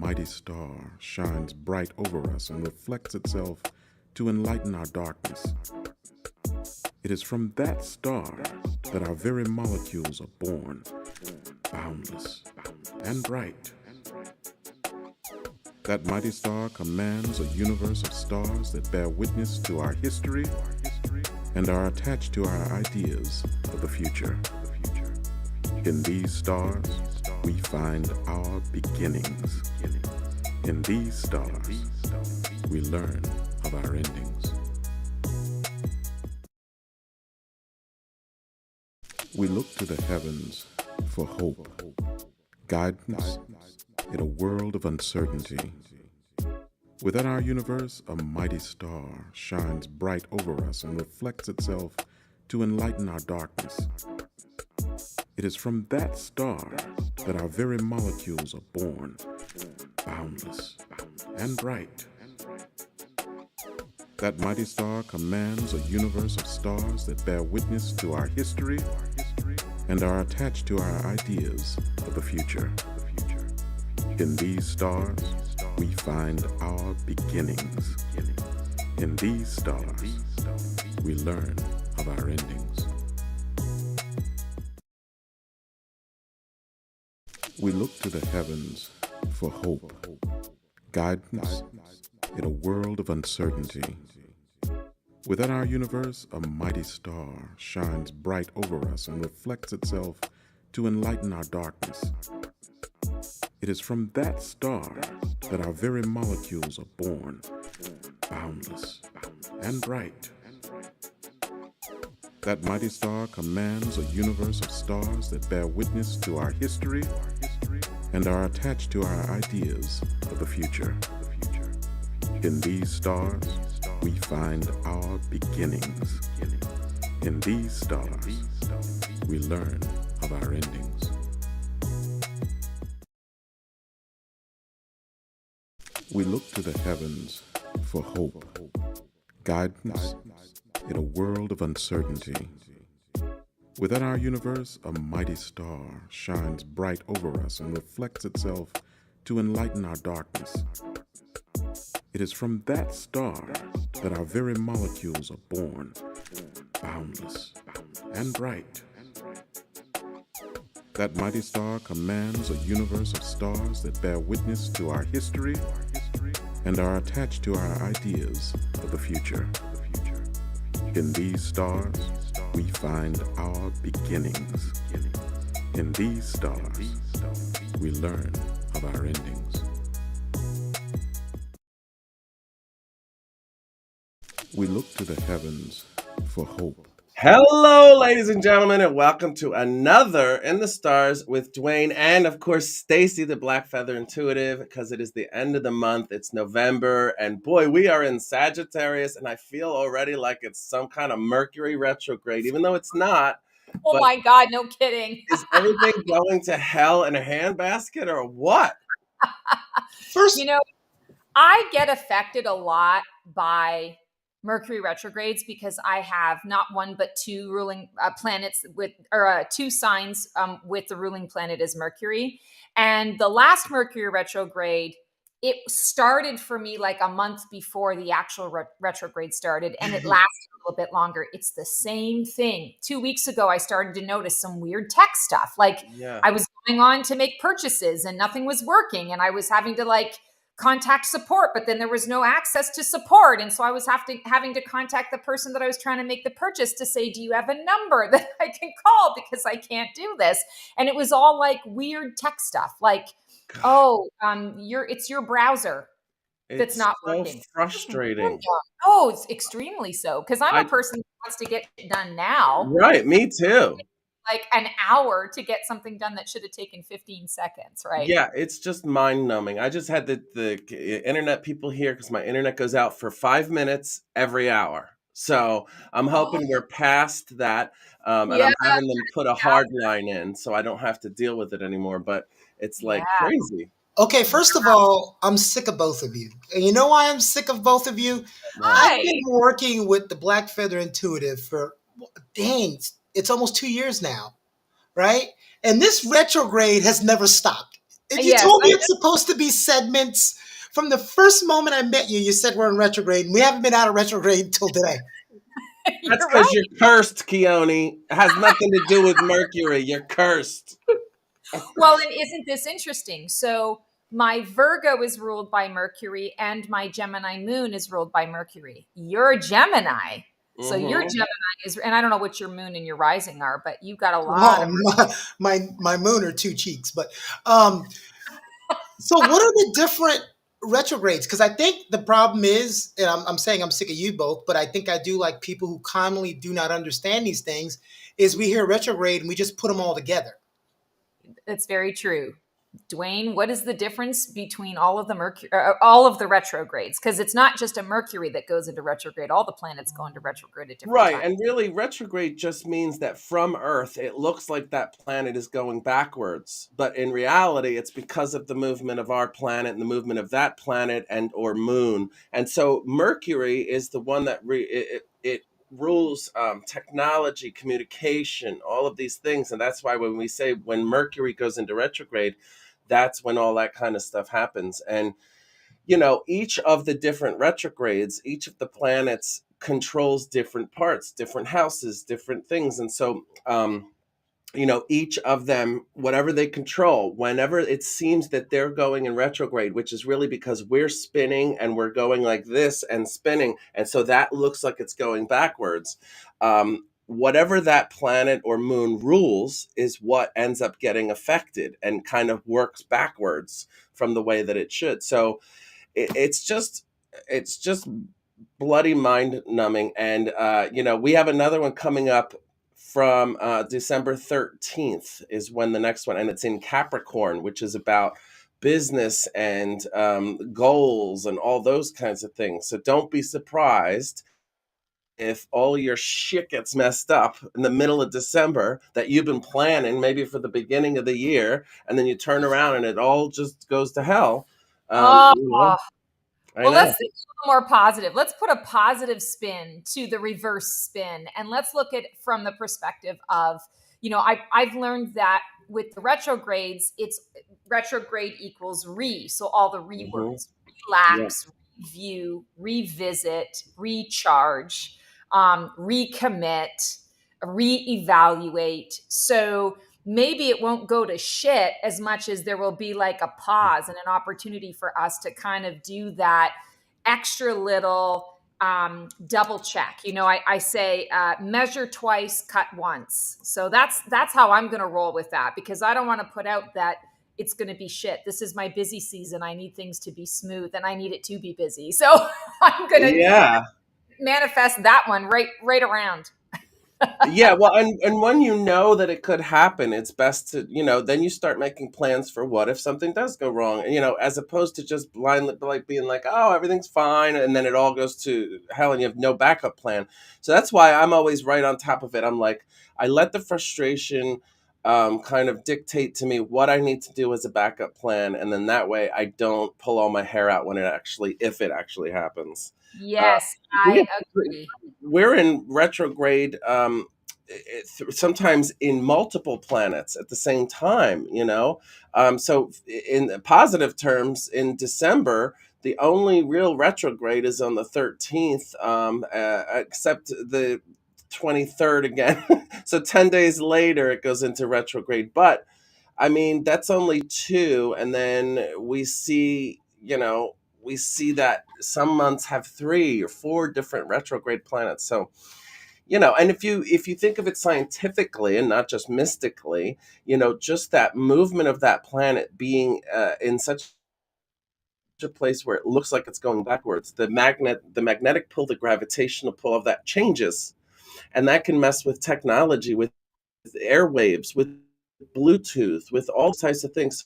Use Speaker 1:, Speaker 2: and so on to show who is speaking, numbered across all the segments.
Speaker 1: mighty star shines bright over us and reflects itself to enlighten our darkness. It is from that star that our very molecules are born, boundless and bright. That mighty star commands a universe of stars that bear witness to our history and are attached to our ideas of the future. In these stars, we find our beginnings. In these stars, we learn of our endings. We look to the heavens for hope, guidance in a world of uncertainty. Within our universe, a mighty star shines bright over us and reflects itself to enlighten our darkness. It is from that star that our very molecules are born, boundless and bright. That mighty star commands a universe of stars that bear witness to our history and are attached to our ideas of the future. In these stars, we find our beginnings. In these stars, we learn of our endings. We look to the heavens for hope, guidance in a world of uncertainty. Within our universe, a mighty star shines bright over us and reflects itself to enlighten our darkness. It is from that star that our very molecules are born, boundless and bright. That mighty star commands a universe of stars that bear witness to our history and are attached to our ideas of the future. In these stars, we find our beginnings. In these stars, we learn of our endings. We look to the heavens for hope, guidance in a world of uncertainty. Within our universe, a mighty star shines bright over us and reflects itself to enlighten our darkness. It is from that star that our very molecules are born, boundless and bright. That mighty star commands a universe of stars that bear witness to our history and are attached to our ideas of the future. In these stars, we find our beginnings. In these stars, we learn of our endings. We look to the heavens for hope.
Speaker 2: Hello, ladies and gentlemen, and welcome to another In the Stars with Dwayne and, of course, Stacy, the Black Feather Intuitive, because it is the end of the month. It's November, and boy, we are in Sagittarius, and I feel already like it's some kind of Mercury retrograde, even though it's not.
Speaker 3: Oh my God, no kidding.
Speaker 2: Is everything going to hell in a handbasket or what?
Speaker 3: You know, I get affected a lot by Mercury retrogrades because I have not one but two ruling planets with, or two signs with the ruling planet is Mercury. And the last Mercury retrograde, it started for me like a month before the actual retrograde started, and it lasted a little bit longer. It's the same thing. 2 weeks ago, I started to notice some weird tech stuff. Like I was going on to make purchases and nothing was working, and I was having to contact support, but then there was no access to support. And so I was having to contact the person that I was trying to make the purchase to say, do you have a number that I can call because I can't do this? And it was all like weird tech stuff. Like, it's your browser that's not working.
Speaker 2: Frustrating.
Speaker 3: Oh, it's extremely so. Because I'm a person who wants to get it done now.
Speaker 2: Right, me too.
Speaker 3: Like an hour to get something done that should have taken 15 seconds, right?
Speaker 2: Yeah, it's just mind-numbing. I just had the internet people here because my internet goes out for 5 minutes every hour. So I'm hoping we're past that. And I'm having them put a hard line in so I don't have to deal with it anymore. But it's crazy.
Speaker 4: Okay, first of all, I'm sick of both of you. And you know why I'm sick of both of you? I've been working with the Black Feather Intuitive for, it's almost 2 years now, right? And this retrograde has never stopped. If you
Speaker 3: Yes,
Speaker 4: told me it's supposed to be segments from the first moment I met you, you said we're in retrograde, and we haven't been out of retrograde until today.
Speaker 2: That's
Speaker 3: you're
Speaker 2: because
Speaker 3: right.
Speaker 2: you're cursed, Keone. It has nothing to do with Mercury. You're cursed.
Speaker 3: Well, and isn't this interesting? So my Virgo is ruled by Mercury and my Gemini moon is ruled by Mercury. You're Gemini. So your
Speaker 2: Mm-hmm.
Speaker 3: Gemini is, and I don't know what your moon and your rising are, but you've got a lot
Speaker 4: Well,
Speaker 3: of.
Speaker 4: my moon are two cheeks, but um, so what are the different retrogrades? Because I think the problem is, and I'm saying I'm sick of you both, but I think I do like people who commonly do not understand these things. Is we hear retrograde and we just put them all together.
Speaker 3: It's very true. Dwayne, what is the difference between all of the all of the retrogrades? Because it's not just a Mercury that goes into retrograde; all the planets go into retrograde at different
Speaker 2: Right.
Speaker 3: times.
Speaker 2: And really, retrograde just means that from Earth, it looks like that planet is going backwards. But in reality, it's because of the movement of our planet and the movement of that planet and or moon. And so Mercury is the one that it rules technology, communication, all of these things. And that's why when we say when Mercury goes into retrograde, that's when all that kind of stuff happens. And each of the different retrogrades, each of the planets controls different parts, different houses, different things. And so, each of them, whatever they control, whenever it seems that they're going in retrograde, which is really because we're spinning and we're going like this and spinning. And so that looks like it's going backwards. Whatever that planet or moon rules is what ends up getting affected and kind of works backwards from the way that it should. So, it's just bloody mind numbing. And we have another one coming up from December 13th is when the next one, and it's in Capricorn, which is about business and goals and all those kinds of things. So don't be surprised if all your shit gets messed up in the middle of December that you've been planning maybe for the beginning of the year, and then you turn around and it all just goes to hell.
Speaker 3: Oh,
Speaker 2: I
Speaker 3: well,
Speaker 2: know.
Speaker 3: let's think a little more positive. Let's put a positive spin to the reverse spin, and let's look at it from the perspective of, I've learned that with the retrogrades, it's retrograde equals so all the
Speaker 2: Hmm.
Speaker 3: words:
Speaker 2: Yeah.
Speaker 3: relax, review, revisit, recharge, recommit, reevaluate. So maybe it won't go to shit as much as there will be like a pause and an opportunity for us to kind of do that extra little double check. I say measure twice, cut once. So that's how I'm going to roll with that, because I don't want to put out that it's going to be shit. This is my busy season. I need things to be smooth and I need it to be busy. So I'm going to
Speaker 2: Yeah.
Speaker 3: manifest that one right around.
Speaker 2: Yeah, well, and when you know that it could happen, it's best to, then you start making plans for what if something does go wrong, as opposed to just blindly like being like, oh, everything's fine, and then it all goes to hell and you have no backup plan. So that's why I'm always right on top of it. I'm like, I let the frustration kind of dictate to me what I need to do as a backup plan, and then that way I don't pull all my hair out if it actually happens. Uh,
Speaker 3: Yes,
Speaker 2: we
Speaker 3: I
Speaker 2: have,
Speaker 3: agree.
Speaker 2: we're in retrograde sometimes in multiple planets at the same time. So in positive terms, in December, the only real retrograde is on the 13th, except the 23rd again. So 10 days later, it goes into retrograde. But I mean, that's only two. And then we see that some months have 3 or 4 different retrograde planets. So, and if you think of it scientifically and not just mystically, just that movement of that planet being in such a place where it looks like it's going backwards, the magnetic pull, the gravitational pull of that changes, and that can mess with technology, with airwaves, with Bluetooth, with all types of things.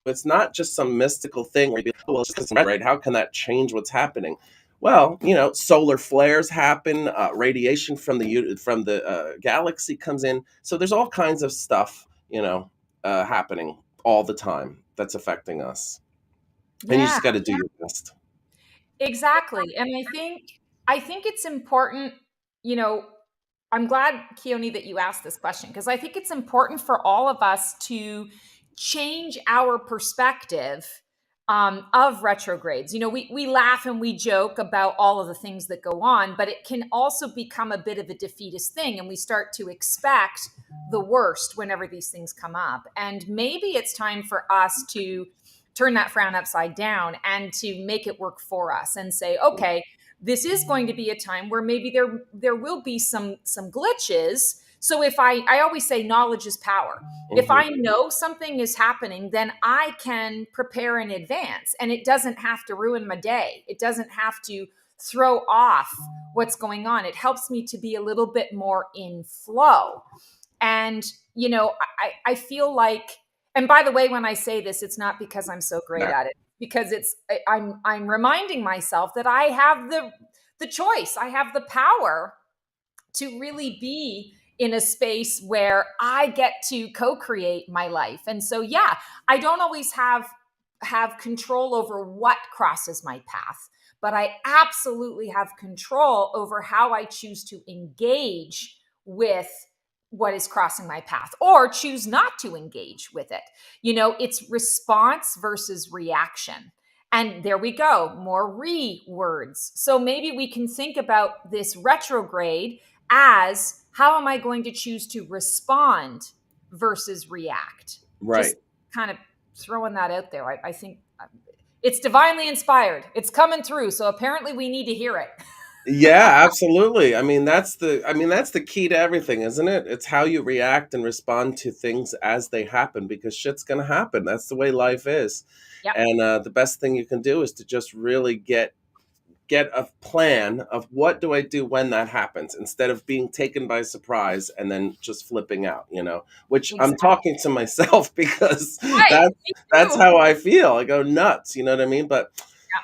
Speaker 2: It's not just some mystical thing where you be, oh, well, it's just right. How can that change what's happening? Well, solar flares happen, radiation from the galaxy comes in, so there's all kinds of stuff, happening all the time that's affecting us, and you
Speaker 3: Yeah,
Speaker 2: just got to do your best.
Speaker 3: exactly. And I think it's important, you know, I'm glad, Keone, that you asked this question, because I think it's important for all of us to change our perspective of retrogrades. We laugh and we joke about all of the things that go on, but it can also become a bit of a defeatist thing, and we start to expect the worst whenever these things come up. And maybe it's time for us to turn that frown upside down and to make it work for us and say, okay, this is going to be a time where maybe there will be some glitches. So if I always say knowledge is power. If I know something is happening, then I can prepare in advance, and it doesn't have to ruin my day. It doesn't have to throw off what's going on. It helps me to be a little bit more in flow. And I feel like, and by the way, when I say this, it's not because I'm so great at it, because I'm reminding myself that I have the choice. I have the power to really be in a space where I get to co-create my life. And so, yeah, I don't always have control over what crosses my path, but I absolutely have control over how I choose to engage with what is crossing my path, or choose not to engage with it. It's response versus reaction. And there we go, more words. So maybe we can think about this retrograde as, how am I going to choose to respond versus react?
Speaker 2: Right.
Speaker 3: Just kind of throwing that out there. I think it's divinely inspired. It's coming through. So apparently we need to hear it.
Speaker 2: Yeah, absolutely. I mean, that's the key to everything, isn't it? It's how you react and respond to things as they happen, because shit's going to happen. That's the way life is.
Speaker 3: Yep.
Speaker 2: And the best thing you can do is to just really get a plan of, what do I do when that happens, instead of being taken by surprise and then just flipping out, which
Speaker 3: Exactly.
Speaker 2: I'm talking to myself, because
Speaker 3: Right,
Speaker 2: that's how I feel. I go nuts, you know what I mean? But
Speaker 3: yeah.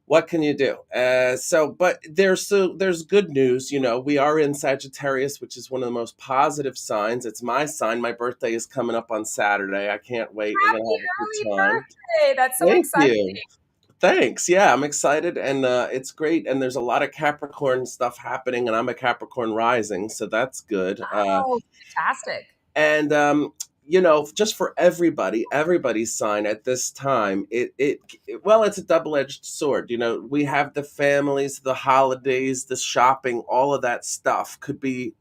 Speaker 2: What can you do? But there's good news. We are in Sagittarius, which is one of the most positive signs. It's my sign. My birthday is coming up on Saturday. I can't wait. We're
Speaker 3: Happy
Speaker 2: gonna have a
Speaker 3: early
Speaker 2: good time.
Speaker 3: birthday. That's so
Speaker 2: Thank
Speaker 3: exciting.
Speaker 2: you. Thanks. Yeah, I'm excited, and it's great. And there's a lot of Capricorn stuff happening, and I'm a Capricorn rising, so that's good.
Speaker 3: Oh, fantastic.
Speaker 2: And just for everybody's sign at this time, well, it's a double-edged sword. We have the families, the holidays, the shopping, all of that stuff could be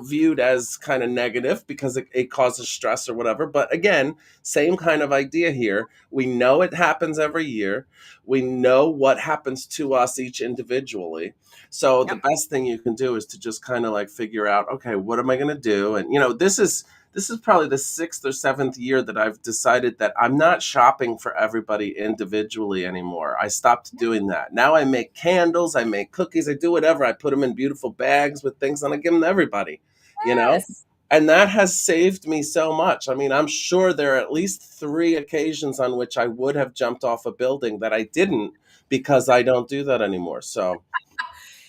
Speaker 2: viewed as kind of negative, because it causes stress or whatever. But again, same kind of idea here. We know it happens every year. We know what happens to us each individually. So the
Speaker 3: Yep.
Speaker 2: best thing you can do is to just kind of like figure out, okay, what am I going to do? And this is probably the 6th or 7th year that I've decided that I'm not shopping for everybody individually anymore. I stopped doing that. Now I make candles, I make cookies, I do whatever. I put them in beautiful bags with things, and I give them to everybody,
Speaker 3: Yes.
Speaker 2: And that has saved me so much. I mean, I'm sure there are at least 3 occasions on which I would have jumped off a building that I didn't, because I don't do that anymore. So,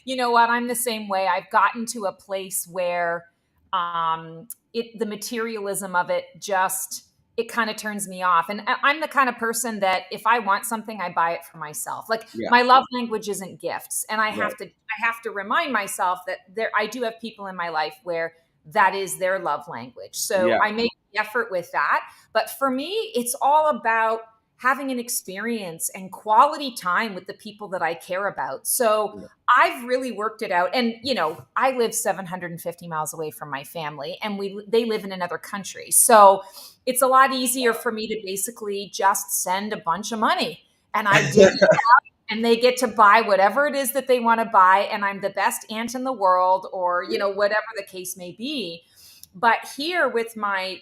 Speaker 3: You know what? I'm the same way. I've gotten to a place where the materialism of it just, it kind of turns me off. And I'm the kind of person that if I want something, I buy it for myself. Like,
Speaker 2: yeah,
Speaker 3: my love language isn't gifts, and I
Speaker 2: right.
Speaker 3: have to remind myself that I do have people in my life where that is their love language. So
Speaker 2: Yeah.
Speaker 3: I make the effort with that. But for me, it's all about having an experience and quality time with the people that I care about. So
Speaker 2: Yeah.
Speaker 3: I've really worked it out. And, I live 750 miles away from my family, and they live in another country. So it's a lot easier for me to basically just send a bunch of money, and I did it, and they get to buy whatever it is that they want to buy. And I'm the best aunt in the world, or, whatever the case may be. But here with my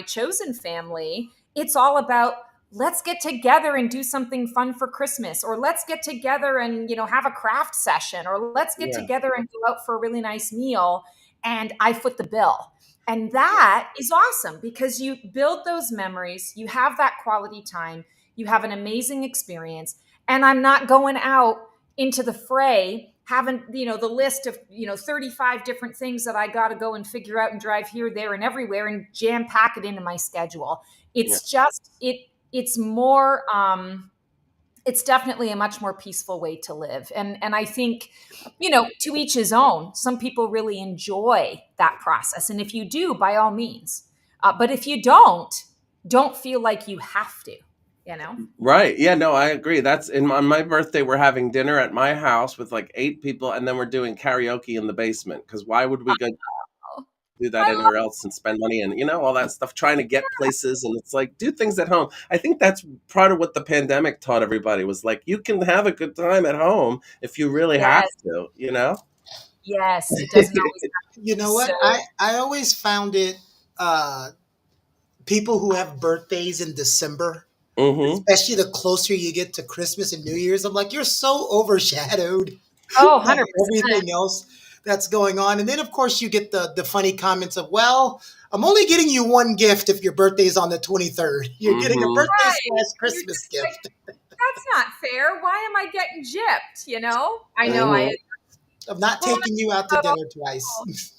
Speaker 3: chosen family, it's all about, let's get together and do something fun for Christmas, or let's get together and, have a craft session, or let's get
Speaker 2: Yeah.
Speaker 3: together and go out for a really nice meal, and I foot the bill. And that is awesome, because you build those memories, you have that quality time, you have an amazing experience. And I'm not going out into the fray having, the list of, 35 different things that I got to go and figure out and drive here, there, and everywhere and jam pack it into my schedule. It's just, it's more, it's definitely a much more peaceful way to live. And I think, you know, to each his own. Some people really enjoy that process. And if you do, by all means. But if you don't feel like you have to, you know?
Speaker 2: Right. Yeah, no, I agree. That's on my birthday, we're having dinner at my house with like 8 people, and then we're doing karaoke in the basement. Because why would we go
Speaker 3: Oh,
Speaker 2: do that
Speaker 3: I love
Speaker 2: anywhere else and spend money and all that stuff trying to get places? And it's like, do things at home. I think that's part of what the pandemic taught everybody was like, you can have a good time at home if you really have
Speaker 3: yes,
Speaker 2: to, you know?
Speaker 3: yes. It doesn't always have to
Speaker 4: You
Speaker 3: be
Speaker 4: know
Speaker 3: so.
Speaker 4: what? I always found it people who have birthdays in December,
Speaker 2: Mm-hmm.
Speaker 4: especially the closer you get to Christmas and New Year's, I'm like, you're so overshadowed
Speaker 3: Oh,
Speaker 4: by
Speaker 3: 100%.
Speaker 4: everything else that's going on. And then, of course, you get the funny comments of, well, I'm only getting you one gift if your birthday is on the 23rd. You're getting a
Speaker 2: Mm-hmm.
Speaker 4: birthday
Speaker 3: Right.
Speaker 4: slash
Speaker 3: And you're
Speaker 4: Christmas
Speaker 3: just like,
Speaker 4: gift.
Speaker 3: that's not fair. Why am I getting gypped? You know? I know.
Speaker 2: Mm-hmm.
Speaker 4: I'm not
Speaker 3: Well,
Speaker 4: taking you out to
Speaker 3: about all
Speaker 4: dinner twice.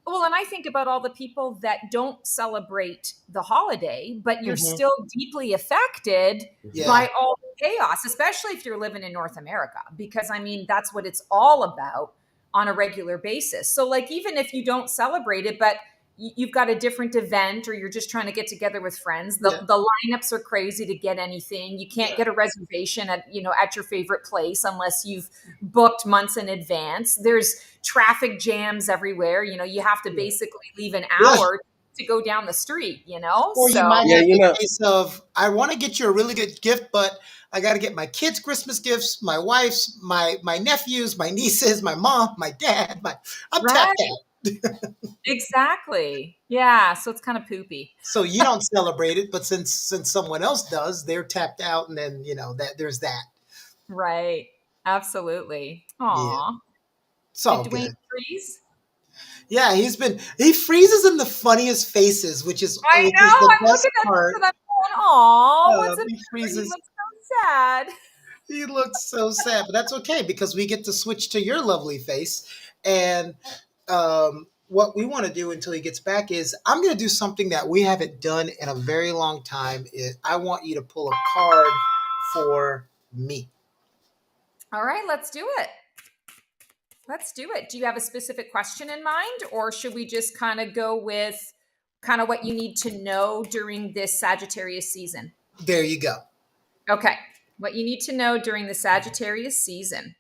Speaker 3: Well, and I think about all the people that don't celebrate the holiday, but you're
Speaker 4: Mhm.
Speaker 3: still deeply affected
Speaker 4: Yeah.
Speaker 3: by all the chaos, especially if you're living in North America, because I mean, that's what it's all about on a regular basis. So, like, even if you don't celebrate it, but you've got a different event or you're just trying to get together with friends,
Speaker 4: Yeah.
Speaker 3: the lineups are crazy to get anything. You can't get a reservation at, you know, at your favorite place unless you've booked months in advance. There's traffic jams everywhere. You know, you have to basically leave an
Speaker 4: Yeah.
Speaker 3: hour to go down the street, you know?
Speaker 4: Or you
Speaker 3: So,
Speaker 4: might
Speaker 2: Yeah,
Speaker 4: have the case of, I want to get you a really good gift, but I got to get my kids Christmas gifts, my wife's, my nephews, my nieces, my mom, my dad. I'm
Speaker 3: right.
Speaker 4: tapped out.
Speaker 3: Exactly. Yeah. So it's kind of poopy.
Speaker 4: So you don't celebrate it, but since someone else does, they're tapped out, and then that there's that.
Speaker 3: Right. Absolutely.
Speaker 4: Yeah,
Speaker 3: Aw.
Speaker 4: it's
Speaker 3: Did
Speaker 4: all
Speaker 3: Dwayne
Speaker 4: good.
Speaker 3: freeze?
Speaker 4: Yeah, he freezes in the funniest faces,
Speaker 3: I
Speaker 4: which is
Speaker 3: know.
Speaker 4: the
Speaker 3: I'm
Speaker 4: best
Speaker 3: looking at this
Speaker 4: part.
Speaker 3: and I'm going, aw, what's it?
Speaker 4: He
Speaker 3: He
Speaker 4: freezes.
Speaker 3: looks so sad.
Speaker 4: He looks so sad, but that's okay because we get to switch to your lovely face. And what we want to do until he gets back is I'm going to do something that we haven't done in a very long time. Is I want you to pull a card for me.
Speaker 3: All right, let's do it. Let's do it. Do you have a specific question in mind, or should we just kind of go with kind of what you need to know during this Sagittarius season?
Speaker 4: There you go.
Speaker 3: Okay. What you need to know during the Sagittarius season.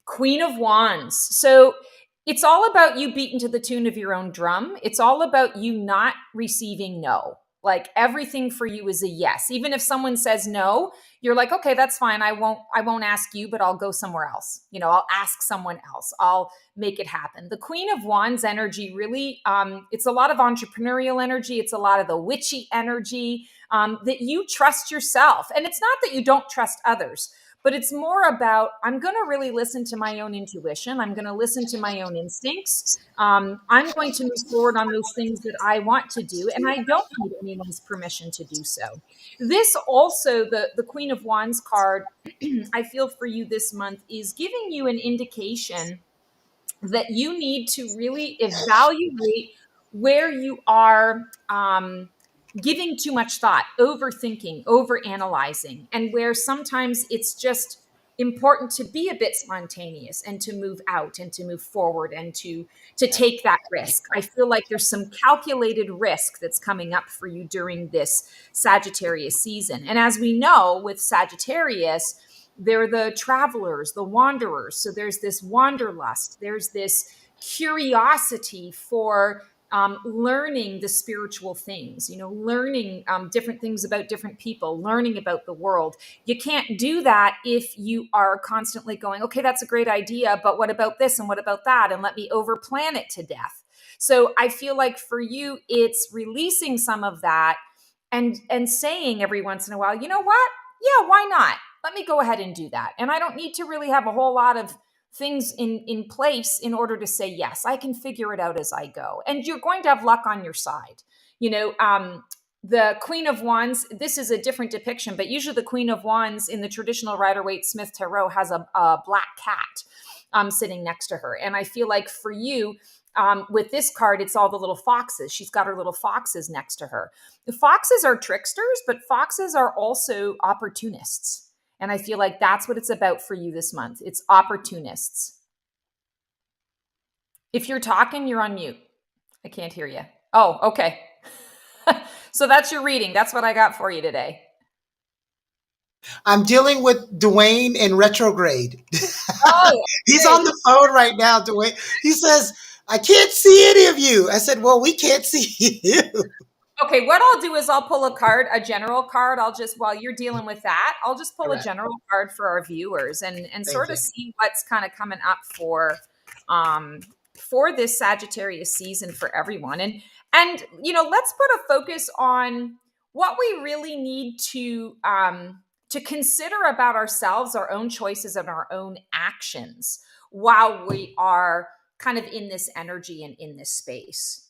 Speaker 3: Queen of Wands. So it's all about you beating to the tune of your own drum. It's all about you not receiving no. Like everything for you is a yes. Even if someone says no, you're like, okay, that's fine. I won't ask you, but I'll go somewhere else. You know, I'll ask someone else. I'll make it happen. The Queen of Wands energy really, it's a lot of entrepreneurial energy. It's a lot of the witchy energy, that you trust yourself. And it's not that you don't trust others, but it's more about I'm going to really listen to my own intuition. I'm going to listen to my own instincts. I'm going to move forward on those things that I want to do, and I don't need anyone's permission to do so. This also, the Queen of Wands card, I feel for you this month is giving you an indication that you need to really evaluate where you are giving too much thought, overthinking, overanalyzing, and where sometimes it's just important to be a bit spontaneous and to move out and to move forward and to take that risk. I feel like there's some calculated risk that's coming up for you during this Sagittarius season. And as we know with Sagittarius, they're the travelers, the wanderers. So there's this wanderlust, there's this curiosity for learning the spiritual things, you know, learning different things about different people, learning about the world. You can't do that if you are constantly going, okay, that's a great idea, but what about this and what about that? And let me overplan it to death. So I feel like for you, it's releasing some of that and saying every once in a while, you know what? Yeah, why not? Let me go ahead and do that. And I don't need to really have a whole lot of things in place in order to say yes. I can figure it out as I go. And you're going to have luck on your side. You know, the Queen of Wands, this is a different depiction, but usually the Queen of Wands in the traditional Rider-Waite-Smith Tarot has a black cat sitting next to her. And I feel like for you, with this card, it's all the little foxes. She's got her little foxes next to her. The foxes are tricksters, but foxes are also opportunists. And I feel like that's what it's about for you this month. It's opportunists. If you're talking, you're on mute. I can't hear you. Oh, okay. So that's your reading. That's what I got for you today.
Speaker 4: I'm dealing with Dwayne in retrograde.
Speaker 3: Oh,
Speaker 4: He's on the phone right now, Dwayne. He says, I can't see any of you. I said, well, we can't see you.
Speaker 3: okay, what I'll do is I'll pull a card, a general card. I'll just, while you're dealing with that, I'll just pull a general card for our viewers and sort of see what's kind of coming up for this Sagittarius season for everyone. And you know, let's put a focus on what we really need to consider about ourselves, our own choices, and our own actions while we are kind of in this energy and in this space.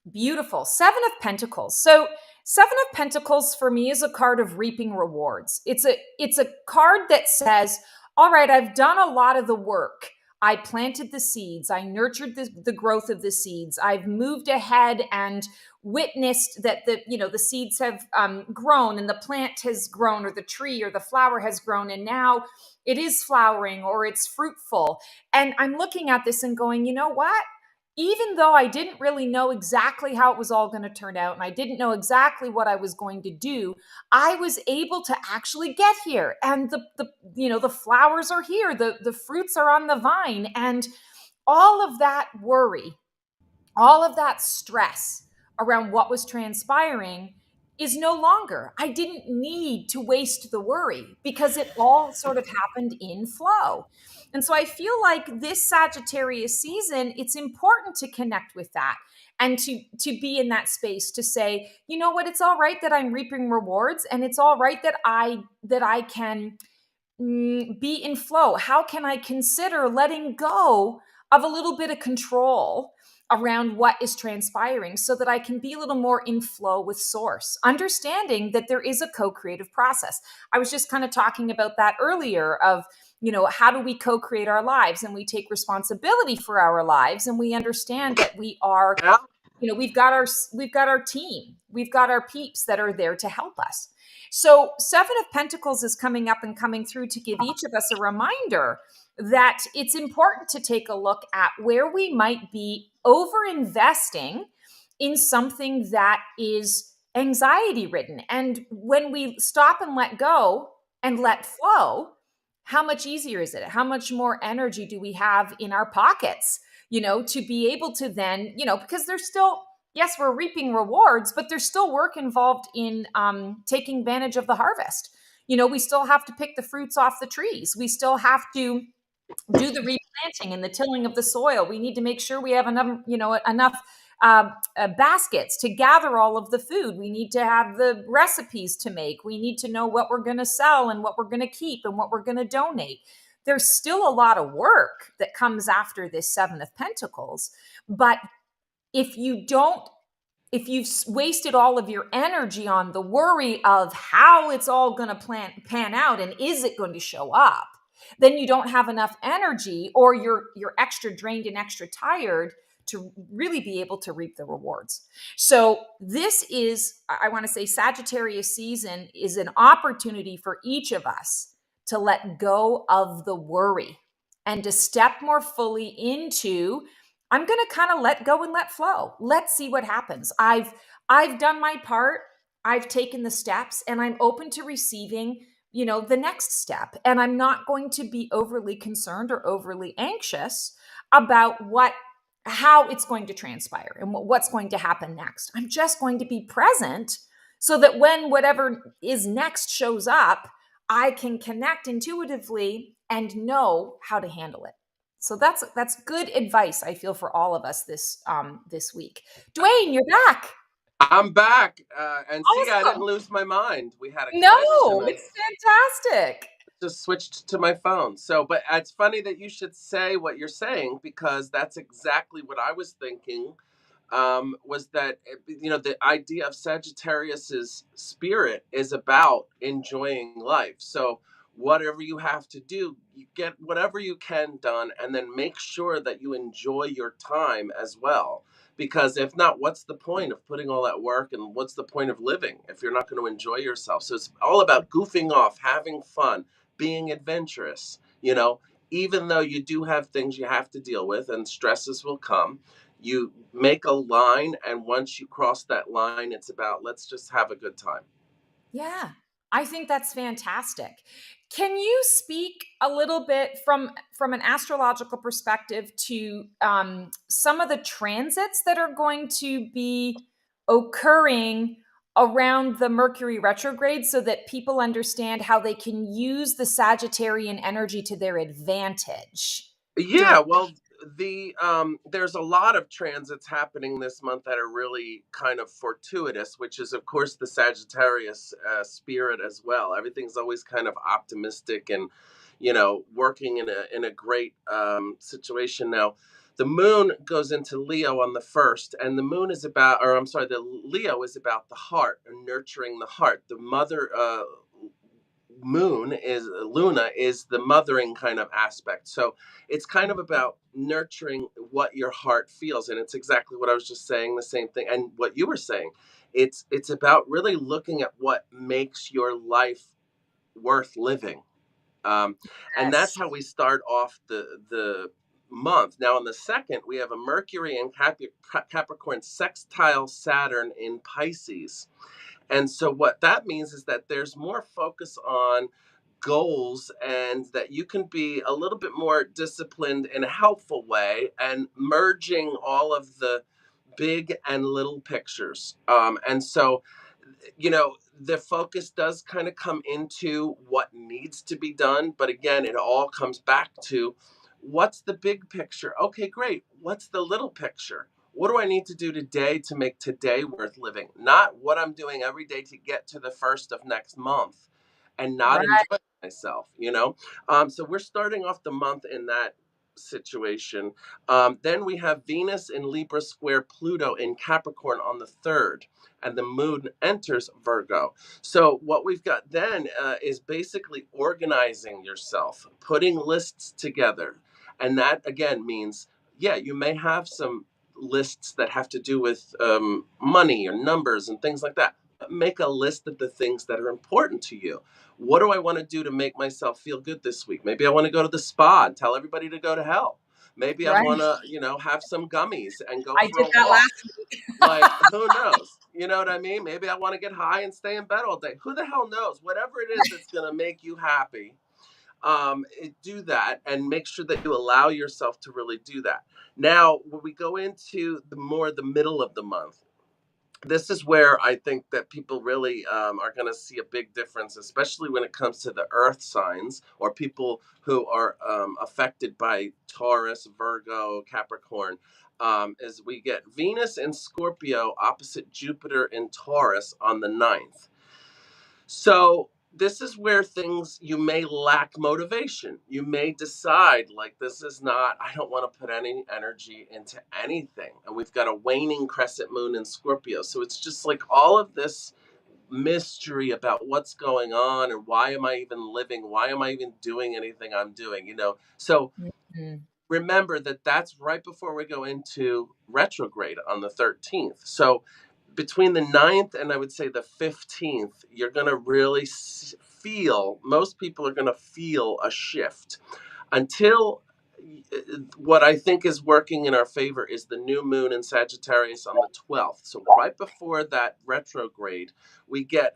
Speaker 3: Beautiful. Seven of Pentacles. So Seven of Pentacles for me is a card of reaping rewards. It's a card that says, all right, I've done a lot of the work. I planted the seeds. I nurtured the growth of the seeds. I've moved ahead and witnessed that the seeds have grown and the plant has grown, or the tree or the flower has grown, and now it is flowering or it's fruitful. And I'm looking at this and going, you know what? Even though I didn't really know exactly how it was all going to turn out, and I didn't know exactly what I was going to do, I was able to actually get here. And the flowers are here, the fruits are on the vine, and all of that worry, all of that stress around what was transpiring is no longer. I didn't need to waste the worry because it all sort of happened in flow. And so I feel like this Sagittarius season, it's important to connect with that and to be in that space to say, you know what, it's all right that I'm reaping rewards, and it's all right that I can be in flow. How can I consider letting go of a little bit of control around what is transpiring so that I can be a little more in flow with source, understanding that there is a co-creative process. I was just kind of talking about that earlier of, how do we co-create our lives, and we take responsibility for our lives, and we understand that we are, we've got our team, we've got our peeps that are there to help us. So Seven of Pentacles is coming up and coming through to give each of us a reminder that it's important to take a look at where we might be over investing in something that is anxiety ridden. And when we stop and let go and let flow, how much easier is it? How much more energy do we have in our pockets, to be able to then, because there's still, yes, we're reaping rewards, but there's still work involved in taking advantage of the harvest. We still have to pick the fruits off the trees. We still have to do the replanting and the tilling of the soil. We need to make sure we have enough baskets to gather all of the food. We need to have the recipes to make. We need to know what we're going to sell and what we're going to keep and what we're going to donate. There's still a lot of work that comes after this Seven of Pentacles. But if you've wasted all of your energy on the worry of how it's all going to pan out and is it going to show up, then you don't have enough energy, or you're extra drained and extra tired to really be able to reap the rewards. So this is, I want to say, Sagittarius season is an opportunity for each of us to let go of the worry and to step more fully into, I'm going to kind of let go and let flow. Let's see what happens. I've done my part. I've taken the steps, and I'm open to receiving, the next step. And I'm not going to be overly concerned or overly anxious about how it's going to transpire and what's going to happen next. I'm just going to be present so that when whatever is next shows up, I can connect intuitively and know how to handle it. So that's good advice, I feel, for all of us this week. Dwayne, you're back.
Speaker 2: I'm back, and see,
Speaker 3: Awesome.
Speaker 2: I didn't lose my mind. We had a
Speaker 3: No, it's fantastic.
Speaker 2: Just switched to my phone. So, but it's funny that you should say what you're saying, because that's exactly what I was thinking. Was that the idea of Sagittarius's spirit is about enjoying life. So whatever you have to do, you get whatever you can done, and then make sure that you enjoy your time as well. Because if not, what's the point of putting all that work, and what's the point of living if you're not going to enjoy yourself? So it's all about goofing off, having fun, being adventurous, even though you do have things you have to deal with and stresses will come. You make a line, and once you cross that line, it's about, let's just have a good time.
Speaker 3: Yeah, I think that's fantastic. Can you speak a little bit from an astrological perspective to some of the transits that are going to be occurring around the Mercury retrograde, so that people understand how they can use the Sagittarian energy to their advantage during?
Speaker 2: Yeah, well, there's a lot of transits happening this month that are really kind of fortuitous, which is of course the Sagittarius spirit as well. Everything's always kind of optimistic and working in a great situation. Now the moon goes into Leo on the 1st, and the moon is about, or I'm sorry, the Leo is about the heart and nurturing the heart. The mother moon is Luna is the mothering kind of aspect. So it's kind of about nurturing what your heart feels, and it's exactly what I was just saying, the same thing, and what you were saying. It's about really looking at what makes your life worth living, and that's
Speaker 3: Yes.
Speaker 2: how we start off the month. Now on the 2nd, we have a Mercury in Capricorn sextile Saturn in Pisces. And so what that means is that there's more focus on goals, and that you can be a little bit more disciplined in a helpful way, and merging all of the big and little pictures. And so, the focus does kind of come into what needs to be done. But again, it all comes back to, what's the big picture? Okay, great. What's the little picture? What do I need to do today to make today worth living? Not what I'm doing every day to get to the 1st of next month and not
Speaker 3: Right.
Speaker 2: enjoy myself. So we're starting off the month in that situation. Then we have Venus in Libra square Pluto in Capricorn on the 3rd, and the moon enters Virgo. So what we've got then is basically organizing yourself, putting lists together. And that again means, yeah, you may have some lists that have to do with money or numbers and things like that. But make a list of the things that are important to you. What do I want to do to make myself feel good this week? Maybe I want to go to the spa and tell everybody to go to hell. Maybe I
Speaker 3: Right.
Speaker 2: want to, have some gummies and go
Speaker 3: I
Speaker 2: for
Speaker 3: did
Speaker 2: a
Speaker 3: that
Speaker 2: walk.
Speaker 3: last week.
Speaker 2: Like, who knows? You know what I mean? Maybe I want to get high and stay in bed all day. Who the hell knows? Whatever it is that's going to make you happy, do that, and make sure that you allow yourself to really do that. Now, when we go into the middle of the month, this is where I think that people really are going to see a big difference, especially when it comes to the earth signs, or people who are affected by Taurus, Virgo, Capricorn. As we get Venus in Scorpio opposite Jupiter in Taurus on the 9th. So this is where things, you may lack motivation. You may decide, like, this is not, I don't want to put any energy into anything. And we've got a waning crescent moon in Scorpio. So it's just like all of this mystery about what's going on, and why am I even living? Why am I even doing anything I'm doing? So
Speaker 3: Mhm.
Speaker 2: remember that that's right before we go into retrograde on the 13th. So between the 9th and I would say the 15th, you're going to really feel, most people are going to feel a shift until what I think is working in our favor is the new moon in Sagittarius on the 12th. So right before that retrograde, we get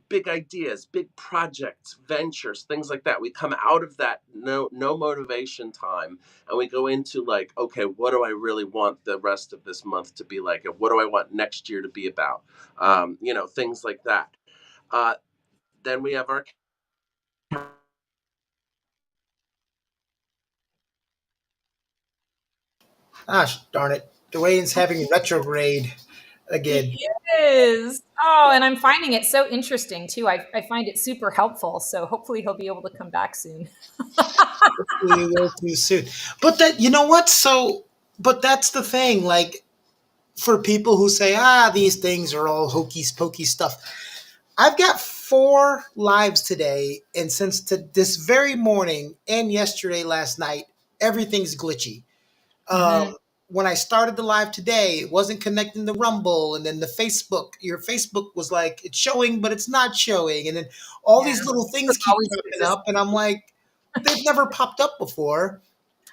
Speaker 2: big ideas, big projects, ventures, things like that. We come out of that no motivation time, and we go into like, okay, what do I really want the rest of this month to be like? And what do I want next year to be about? Things like that. Then we have our
Speaker 4: Gosh darn it. Dwayne's having retrograde again.
Speaker 3: He is. Oh, and I'm finding it so interesting too. I find it super helpful. So hopefully he'll be able to come back soon.
Speaker 4: We will too soon. But that, you know what? So, but that's the thing. Like, for people who say, these things are all hokey pokey stuff. I've got 4 lives today, and since to this very morning and yesterday, last night, everything's glitchy.
Speaker 3: Mhm.
Speaker 4: Um, when I started the live today, it wasn't connecting the Rumble, and then your Facebook was like, it's showing, but it's not showing. And then all these little things keep
Speaker 3: Always
Speaker 4: popping
Speaker 3: is.
Speaker 4: up, and I'm like, they've never popped up before.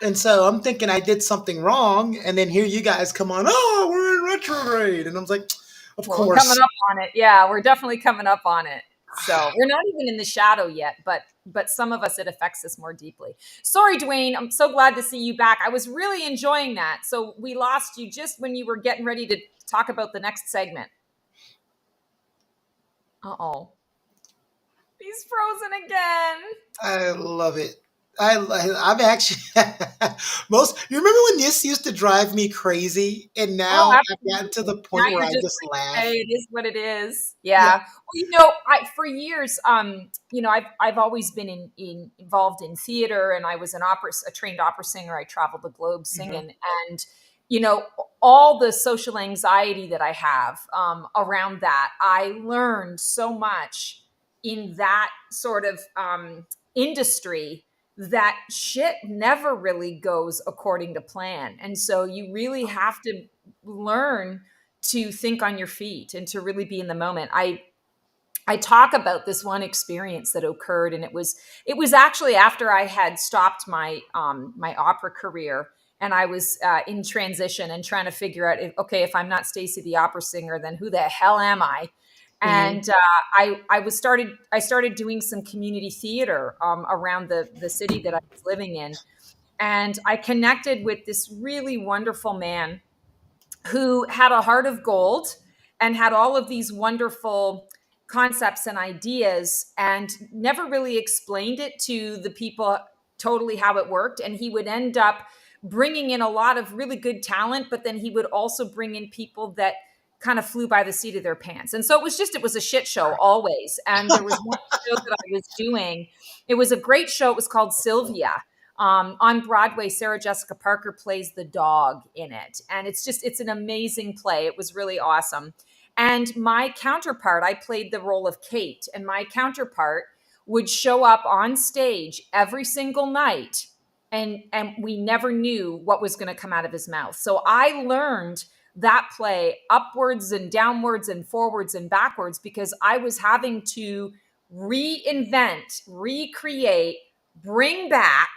Speaker 4: And so I'm thinking I did something wrong, and then here you guys come on, oh, we're in retrograde. And I was like, of
Speaker 3: Well, we're
Speaker 4: course.
Speaker 3: coming up on it. Yeah, we're definitely coming up on it. So we're not even in the shadow yet, but some of us, it affects us more deeply. Sorry, Dwayne. I'm so glad to see you back. I was really enjoying that. So we lost you just when you were getting ready to talk about the next segment. Uh-oh. He's frozen again.
Speaker 4: I love it. I'm actually you remember when this used to drive me crazy, and now
Speaker 3: Oh,
Speaker 4: I've gotten to
Speaker 3: absolutely.
Speaker 4: the
Speaker 3: Now
Speaker 4: point where
Speaker 3: you're
Speaker 4: I
Speaker 3: just
Speaker 4: just
Speaker 3: like,
Speaker 4: laugh.
Speaker 3: hey, it is what it is.
Speaker 4: Yeah.
Speaker 3: Yeah. Well, for years, I've always been involved in theater, and I was a trained opera singer. I traveled the globe singing, and all the social anxiety that I have around that, I learned so much in that sort of industry, that shit never really goes according to plan. And so you really have to learn to think on your feet and to really be in the moment. I talk about this one experience that occurred, and it was actually after I had stopped my my opera career, and I was in transition and trying to figure out, if I'm not Stacy the opera singer, then who the hell am I? And I started doing some community theater around the city that I was living in, and I connected with this really wonderful man who had a heart of gold and had all of these wonderful concepts and ideas, and never really explained it to the people totally how it worked. And he would end up bringing in a lot of really good talent, but then he would also bring in people that kind of flew by the seat of their pants. And so it was a shit show always. And there was one show that I was doing. It was a great show. It was called Sylvia. On Broadway, Sarah Jessica Parker plays the dog in it. And it's an amazing play. It was really awesome. And my counterpart, I played the role of Kate, and my counterpart would show up on stage every single night, and we never knew what was going to come out of his mouth. So I learned that play upwards and downwards and forwards and backwards, because I was having to reinvent, recreate, bring back.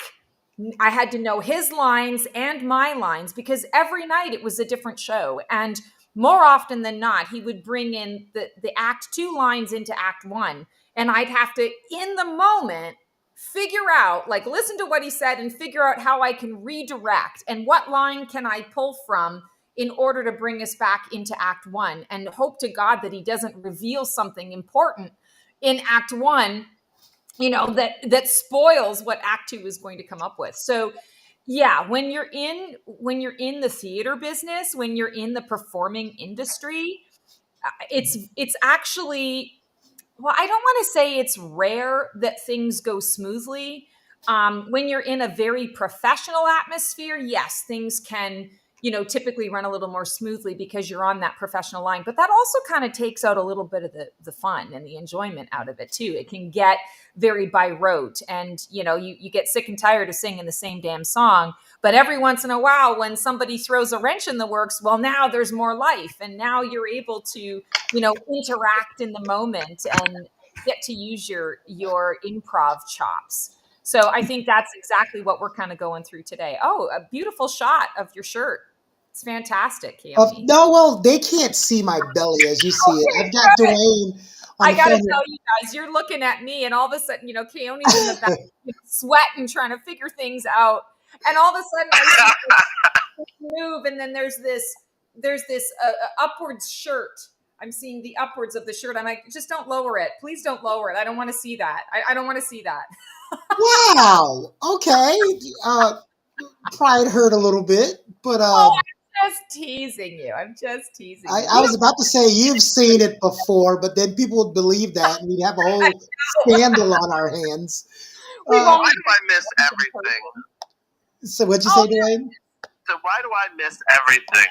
Speaker 3: I had to know his lines and my lines, because every night it was a different show. And more often than not, he would bring in the act 2 lines into act 1. And I'd have to, in the moment, figure out, like, listen to what he said and figure out how I can redirect and what line can I pull from in order to bring us back into act 1, and hope to God that he doesn't reveal something important in act 1, that spoils what act 2 is going to come up with. So yeah, when you're in the theater business, when you're in the performing industry, it's actually, well, I don't want to say it's rare that things go smoothly. When you're in a very professional atmosphere, yes, things can, typically run a little more smoothly because you're on that professional line. But that also kind of takes out a little bit of the fun and the enjoyment out of it too. It can get very by rote, and you get sick and tired of singing the same damn song. But every once in a while, when somebody throws a wrench in the works, well, now there's more life, and now you're able to interact in the moment and get to use your improv chops. So I think that's exactly what we're kind of going through today. Oh, a beautiful shot of your shirt. It's fantastic, Keone.
Speaker 4: No, well, they can't see my belly as you see it. I've got Dwayne on
Speaker 3: I
Speaker 4: the
Speaker 3: got to
Speaker 4: phone.
Speaker 3: tell you guys, you're looking at me, and all of a sudden, Keone's in the back, sweating, trying to figure things out. And all of a sudden, I see this move, and then there's this upwards shirt. I'm seeing the upwards of the shirt. I'm like, just don't lower it. Please don't lower it. I don't want to see that. I don't want to see that.
Speaker 4: Wow. Okay. Pride hurt a little bit, but
Speaker 3: Oh, I'm just teasing you.
Speaker 4: I was about to say you've seen it before, but then people would believe that, and we'd have a whole scandal on our hands.
Speaker 3: We've
Speaker 2: Why
Speaker 3: only
Speaker 2: do I miss everything?
Speaker 4: So what'd you say, Dwayne?
Speaker 2: So why do I miss everything?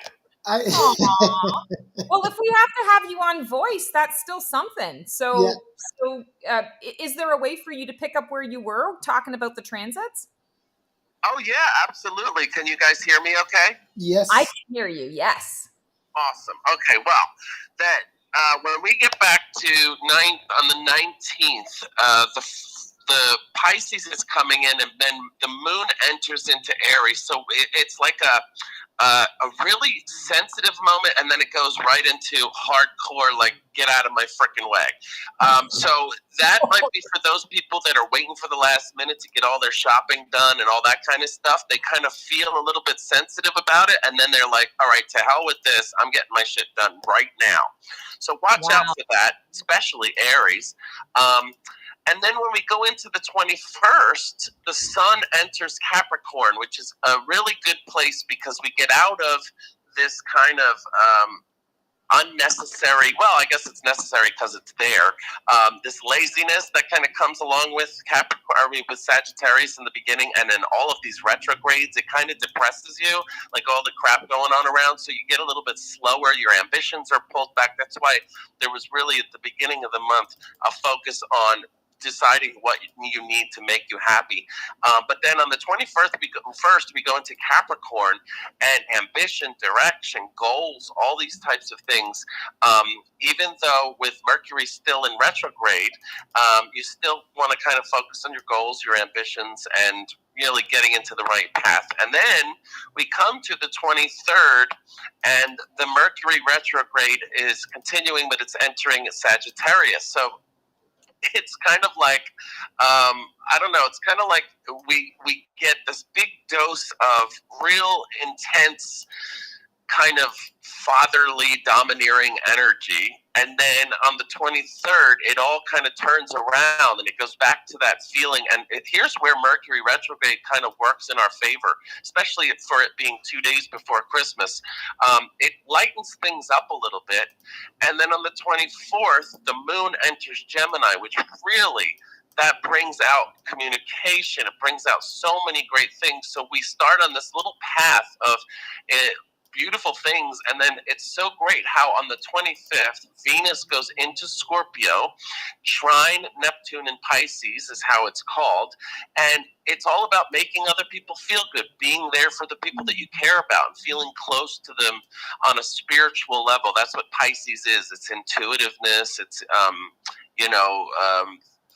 Speaker 3: Well, if we have to have you on voice, that's still something. So,
Speaker 4: Yeah.
Speaker 3: is there a way for you to pick up where you were talking about the transits?
Speaker 2: Oh, yeah, absolutely. Can you guys hear me okay?
Speaker 4: Yes.
Speaker 3: I can hear you. Yes.
Speaker 2: Awesome. Okay, well, then when we get back to on the 19th, the Pisces is coming in, and then the moon enters into Aries. So it's like a really sensitive moment, and then it goes right into hardcore, like, get out of my freaking way. So that might be for those people that are waiting for the last minute to get all their shopping done and all that kind of stuff. They kind of feel a little bit sensitive about it, and then they're like, all right, to hell with this. I'm getting my shit done right now. So watch out for that, especially Aries. And then when we go into the 21st, the sun enters Capricorn, which is a really good place because we get out of this kind of unnecessary, well, I guess it's necessary because it's there, this laziness that kind of comes along with with Sagittarius in the beginning, and then all of these retrogrades, it kind of depresses you, like all the crap going on around, so you get a little bit slower, your ambitions are pulled back. That's why there was really, at the beginning of the month, a focus on deciding what you need to make you happy. But then on the 21st, we go into Capricorn, and ambition, direction, goals, all these types of things. Even though with Mercury still in retrograde, you still want to kind of focus on your goals, your ambitions, and really getting into the right path. And then we come to the 23rd, and the Mercury retrograde is continuing, but it's entering Sagittarius. So it's kind of like, I don't know, it's kind of like we get this big dose of real intense kind of fatherly domineering energy, and then on the 23rd it all kind of turns around and it goes back to that feeling. And here's where Mercury retrograde kind of works in our favor, especially for it being 2 days before Christmas. It lightens things up a little bit, and then on the 24th the moon enters Gemini, which really, that brings out communication. It brings out so many great things. So we start on this little path of beautiful things, and then it's so great how on the 25th Venus goes into Scorpio, trine Neptune in Pisces is how it's called, and it's all about making other people feel good, being there for the people that you care about, and feeling close to them on a spiritual level. That's what Pisces is. It's intuitiveness. It's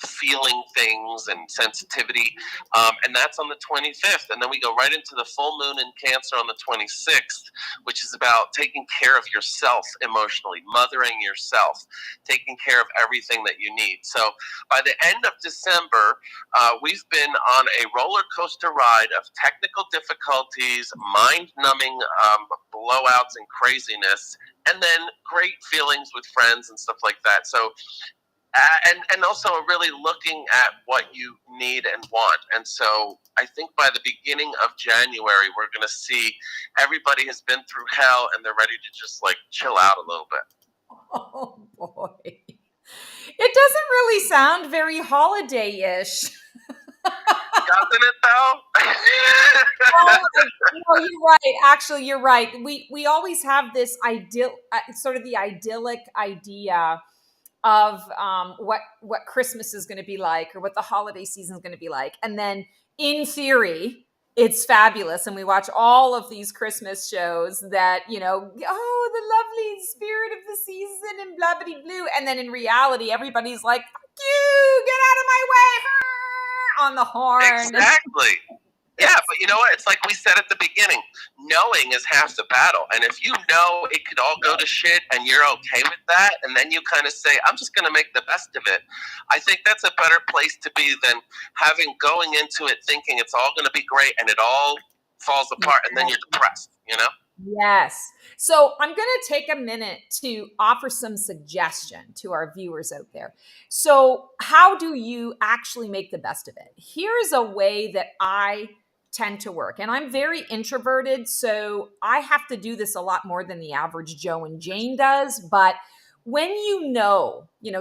Speaker 2: feeling things and sensitivity, and that's on the 25th. And then we go right into the full moon in Cancer on the 26th, which is about taking care of yourself emotionally, mothering yourself, taking care of everything that you need. So by the end of December, we've been on a roller coaster ride of technical difficulties, mind-numbing blowouts and craziness, and then great feelings with friends and stuff like that. So and also really looking at what you need and want. And so I think by the beginning of January, we're going to see everybody has been through hell and they're ready to just like chill out a little bit.
Speaker 3: Oh boy. It doesn't really sound very holiday-ish.
Speaker 2: Doesn't it though?
Speaker 3: No, you're right. Actually, you're right. We always have this sort of the idyllic idea of what Christmas is going to be like, or what the holiday season is going to be like. And then in theory, it's fabulous. And we watch all of these Christmas shows that, the lovely spirit of the season and blah, blah, blue. And then in reality, everybody's like, fuck you, get out of my way, on the horn.
Speaker 2: Exactly. Yeah, but you know what? It's like we said at the beginning, knowing is half the battle. And if you know it could all go to shit and you're okay with that, and then you kind of say, I'm just going to make the best of it, I think that's a better place to be than going into it thinking it's all going to be great and it all falls apart and then you're depressed,
Speaker 3: Yes. So I'm going to take a minute to offer some suggestion to our viewers out there. So how do you actually make the best of it? Here's a way that I tend to work. And I'm very introverted, so I have to do this a lot more than the average Joe and Jane does. But when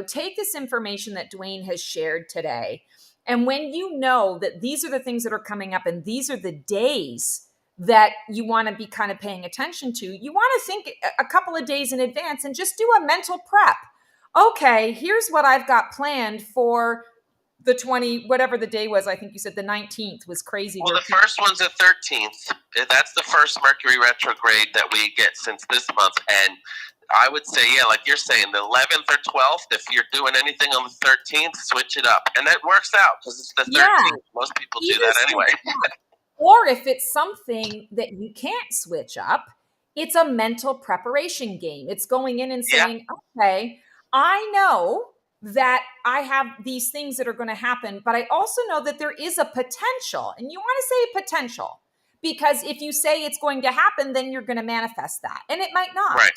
Speaker 3: take this information that Dwayne has shared today, and when you know that these are the things that are coming up and these are the days that you want to be kind of paying attention to, you want to think a couple of days in advance and just do a mental prep. Okay, here's what I've got planned for the 20, whatever the day was, I think you said the 19th was crazy.
Speaker 2: Well, the first one's the 13th. That's the first Mercury retrograde that we get since this month. And I would say, yeah, like you're saying, the 11th or 12th, if you're doing anything on the 13th, switch it up. And that works out because it's the 13th.
Speaker 3: Yeah.
Speaker 2: Most people do that anyway.
Speaker 3: Or if it's something that you can't switch up, it's a mental preparation game. It's going in and saying, okay, I know that I have these things that are going to happen, but I also know that there is a potential. And you want to say potential, because if you say it's going to happen, then you're going to manifest that. And it might not.
Speaker 2: Right.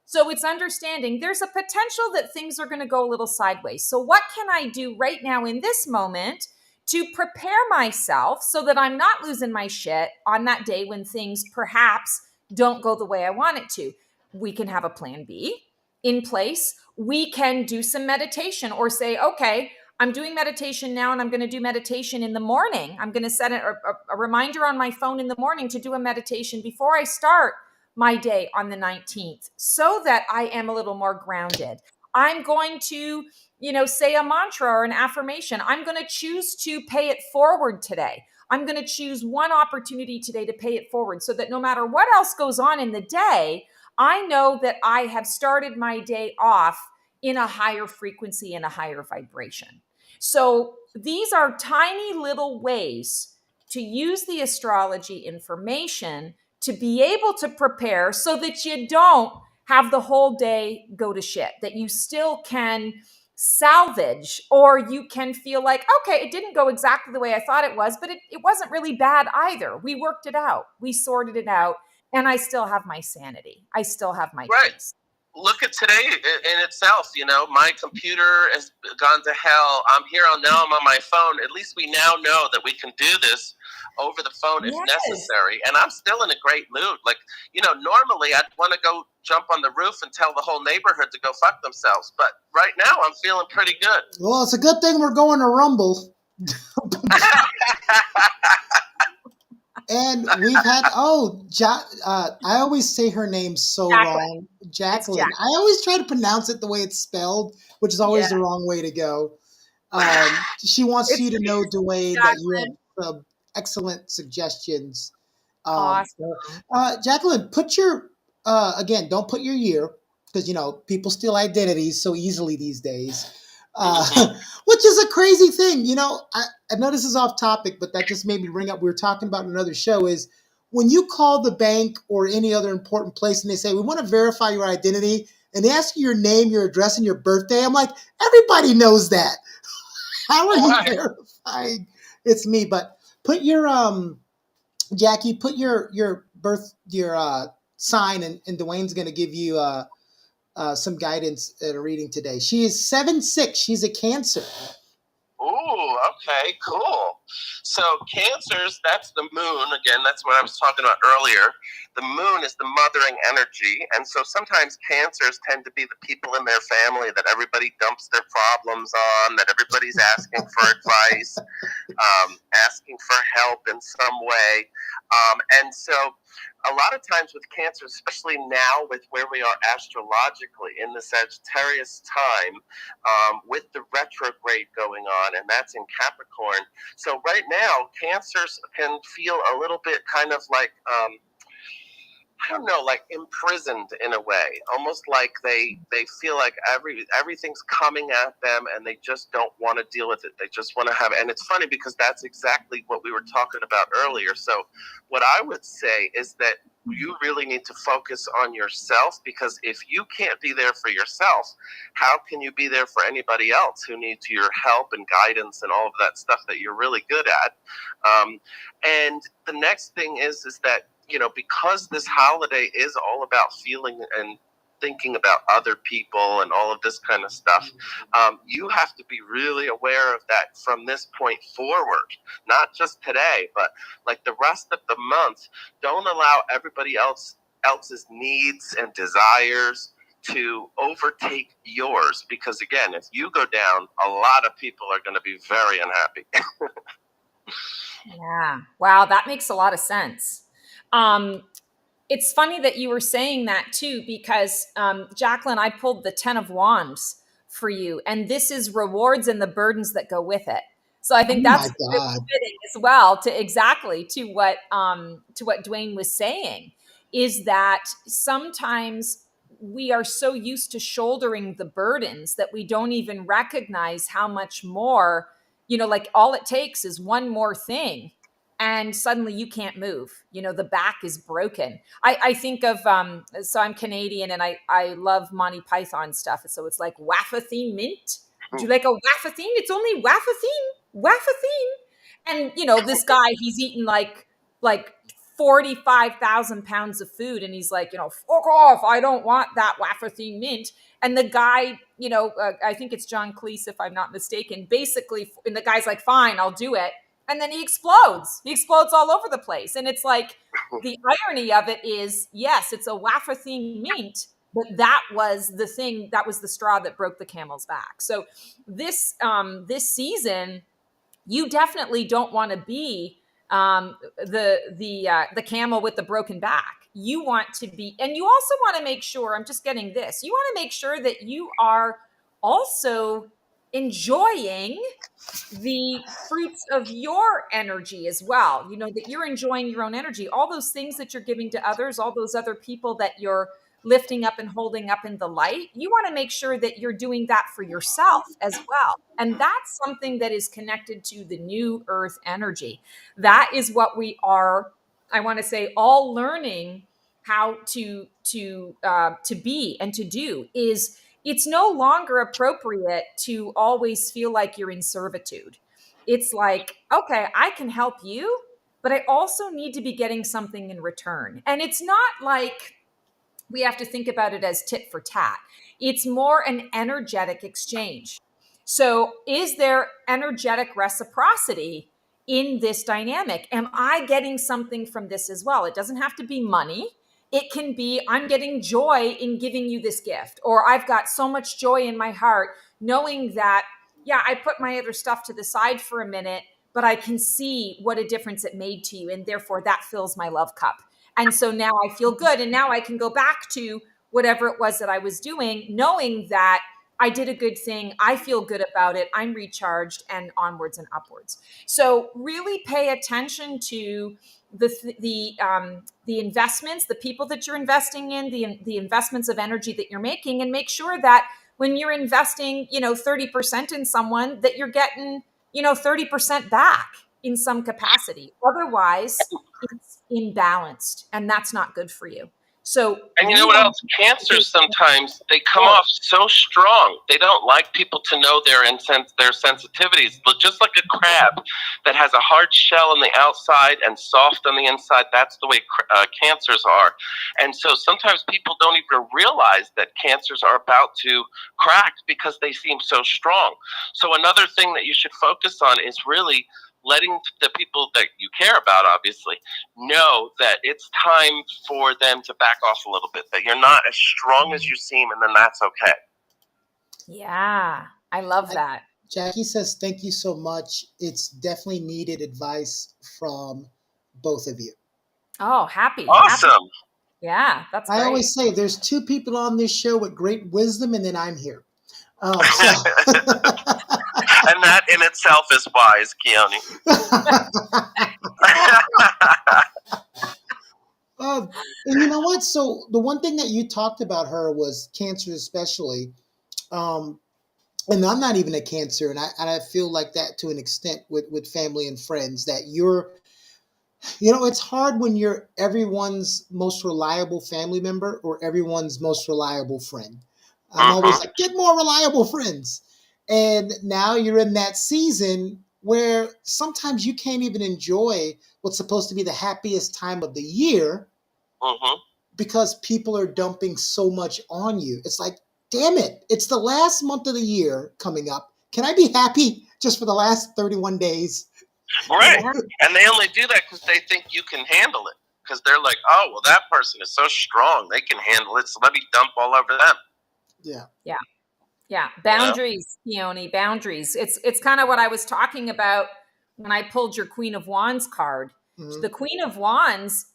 Speaker 3: So it's understanding there's a potential that things are going to go a little sideways. So what can I do right now in this moment to prepare myself so that I'm not losing my shit on that day when things perhaps don't go the way I want it to? We can have a plan B in place. We can do some meditation or say, okay, I'm doing meditation now and I'm going to do meditation in the morning. I'm going to set a reminder on my phone in the morning to do a meditation before I start my day on the 19th so that I am a little more grounded. I'm going to, say a mantra or an affirmation. I'm going to choose to pay it forward today. I'm going to choose one opportunity today to pay it forward so that no matter what else goes on in the day, I know that I have started my day off in a higher frequency and a higher vibration. So these are tiny little ways to use the astrology information to be able to prepare so that you don't have the whole day go to shit, that you still can salvage, or you can feel like, okay, it didn't go exactly the way I thought it was, but it wasn't really bad either. We worked it out. We sorted it out. And I still have my sanity. I still have my peace.
Speaker 2: Look at today in itself. My computer has gone to hell. I'm here now. I'm on my phone. At least we now know that we can do this over the phone if necessary. And I'm still in a great mood. Like, normally I'd want to go jump on the roof and tell the whole neighborhood to go fuck themselves. But right now I'm feeling pretty good.
Speaker 4: Well, it's a good thing we're going to Rumble. And we've had, I always say her name so wrong. Jacqueline. I always try to pronounce it the way it's spelled, which is always the wrong way to go. She wants you to know, Dwayne, that you have some excellent suggestions.
Speaker 3: Awesome.
Speaker 4: Jacqueline, put your, again, don't put your year, because, people steal identities so easily these days. Which is a crazy thing. I know this is off topic, but that just made me ring up. We were talking about in another show is when you call the bank or any other important place and they say, we want to verify your identity, and they ask you your name, your address, and your birthday. I'm like, everybody knows that. How are you verifying it's me? But put your, Jackie, put your sign, and Dwayne's going to give you some guidance at a reading today. She is 7'6". She's a Cancer.
Speaker 2: Ooh, okay, cool. So Cancers, that's the moon. Again, that's what I was talking about earlier. The moon is the mothering energy. And so sometimes Cancers tend to be the people in their family that everybody dumps their problems on, that everybody's asking for advice, asking for help in some way. And so a lot of times with Cancer, especially now with where we are astrologically in the Sagittarius time, with the retrograde going on, and that's in Capricorn. So right now, Cancers can feel a little bit kind of like, I don't know, like imprisoned in a way, almost like they feel like everything's coming at them and they just don't want to deal with it. They just want to have, and it's funny because that's exactly what we were talking about earlier. So what I would say is that you really need to focus on yourself, because if you can't be there for yourself, how can you be there for anybody else who needs your help and guidance and all of that stuff that you're really good at? And the next thing is that, because this holiday is all about feeling and thinking about other people and all of this kind of stuff, you have to be really aware of that from this point forward, not just today, but like the rest of the month. Don't allow everybody else's needs and desires to overtake yours, because again, if you go down, a lot of people are going to be very unhappy.
Speaker 3: Yeah. Wow. That makes a lot of sense. It's funny that you were saying that too, because Jacqueline, I pulled the 10 of Wands for you. And this is rewards and the burdens that go with it. So I think
Speaker 4: Oh my
Speaker 3: that's really
Speaker 4: God.
Speaker 3: fitting as well to what Dwayne was saying, is that sometimes we are so used to shouldering the burdens that we don't even recognize how much more, like all it takes is one more thing and suddenly you can't move. The back is broken. I think of, so I'm Canadian and I love Monty Python stuff. So it's like Waffathine mint. Would you like a Waffathine? It's only Waffathine. And, this guy, he's eaten like 45,000 pounds of food. And he's like, fuck off. I don't want that Waffathine mint. And the guy, I think it's John Cleese, if I'm not mistaken, basically, and the guy's like, fine, I'll do it. And then he explodes. He explodes all over the place. And it's like, the irony of it is, yes, it's a Waffathine mint, but that was the thing, that was the straw that broke the camel's back. So this season, you definitely don't want to be the camel with the broken back. You want to be, and you also want to make sure, I'm just getting this, you want to make sure that you are also enjoying the fruits of your energy as well. That you're enjoying your own energy, all those things that you're giving to others, all those other people that you're lifting up and holding up in the light. You want to make sure that you're doing that for yourself as well. And that's something that is connected to the new earth energy. That is what we are, I want to say, all learning how to be and to do. Is it's no longer appropriate to always feel like you're in servitude. It's like, okay, I can help you, but I also need to be getting something in return. And it's not like we have to think about it as tit for tat. It's more an energetic exchange. So is there energetic reciprocity in this dynamic? Am I getting something from this as well? It doesn't have to be money. It can be, I'm getting joy in giving you this gift, or I've got so much joy in my heart knowing that, yeah, I put my other stuff to the side for a minute, but I can see what a difference it made to you. And therefore that fills my love cup. And so now I feel good. And now I can go back to whatever it was that I was doing, knowing that I did a good thing. I feel good about it. I'm recharged, and onwards and upwards. So really pay attention to the investments, the people that you're investing in, the investments of energy that you're making, and make sure that when you're investing, 30% in someone, that you're getting, 30% back in some capacity. Otherwise, it's imbalanced, and that's not good for you. So,
Speaker 2: and you know what else? Cancers sometimes, they come off so strong. They don't like people to know their sensitivities. Just like a crab that has a hard shell on the outside and soft on the inside, that's the way cancers are. And so sometimes people don't even realize that cancers are about to crack because they seem so strong. So another thing that you should focus on is really letting the people that you care about, obviously, know that it's time for them to back off a little bit, that you're not as strong as you seem, and then that's okay.
Speaker 3: Yeah, I love that.
Speaker 4: Jackie says, thank you so much. It's definitely needed advice from both of you.
Speaker 3: Oh, happy.
Speaker 2: Awesome.
Speaker 3: Happy. Yeah, that's great.
Speaker 4: I always say there's two people on this show with great wisdom, and then I'm here.
Speaker 2: And that in itself is wise, Keone.
Speaker 4: And you know what? So the one thing that you talked about her was cancer, especially. And I'm not even a cancer, and I feel like that to an extent with family and friends, that it's hard when you're everyone's most reliable family member or everyone's most reliable friend. I'm always like, get more reliable friends. And now you're in that season where sometimes you can't even enjoy what's supposed to be the happiest time of the year because people are dumping so much on you. It's like, damn it, it's the last month of the year coming up. Can I be happy just for the last 31 days?
Speaker 2: Right. And they only do that because they think you can handle it. Because they're like, oh, well, that person is so strong. They can handle it. So let me dump all over them.
Speaker 3: Yeah. Boundaries, Keone, boundaries. It's kind of what I was talking about when I pulled your Queen of Wands card. The Queen of Wands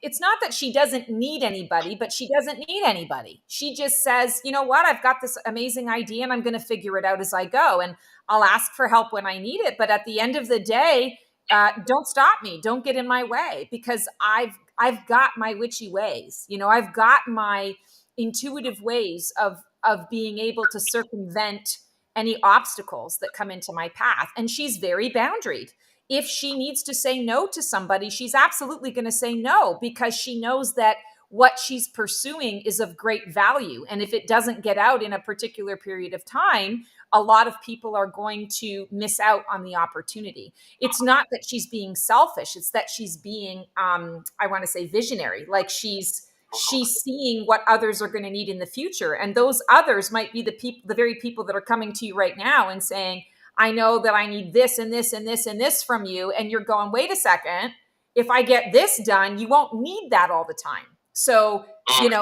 Speaker 3: it's not that she doesn't need anybody, but she doesn't need anybody. She just says, you know what, I've got this amazing idea and I'm going to figure it out as I go. And I'll ask for help when I need it. But at the end of the day, don't stop me. Don't get in my way, because I've got my witchy ways. I've got my intuitive ways of being able to circumvent any obstacles that come into my path. And she's very boundaried. If she needs to say no to somebody, she's absolutely going to say no, because she knows that what she's pursuing is of great value. And if it doesn't get out in a particular period of time, a lot of people are going to miss out on the opportunity. It's not that she's being selfish. It's that she's being, I want to say, visionary. Like she's seeing what others are going to need in the future. And those others might be the very people that are coming to you right now and saying, I know that I need this and this and this and this from you. And you're going, wait a second, if I get this done, you won't need that all the time. So, sit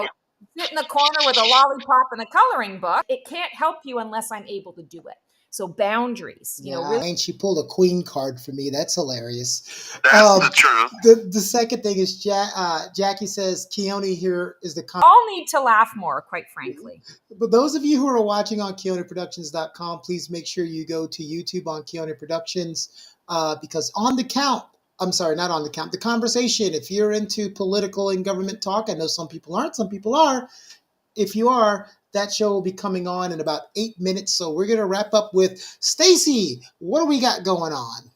Speaker 3: in the corner with a lollipop and a coloring book. It can't help you unless I'm able to do it. So boundaries,
Speaker 4: really. And she pulled a queen card for me. That's hilarious.
Speaker 5: That's the truth.
Speaker 4: The second thing is Jackie says Keone here is the.
Speaker 3: All need to laugh more, quite frankly.
Speaker 4: But those of you who are watching on KeoneProductions.com, please make sure you go to YouTube on Keone Productions, because on the count. I'm sorry, not on the count. The conversation. If you're into political and government talk, I know some people aren't. Some people are. If you are, that show will be coming on in about 8 minutes. So we're going to wrap up with Stacy. What do we got going on?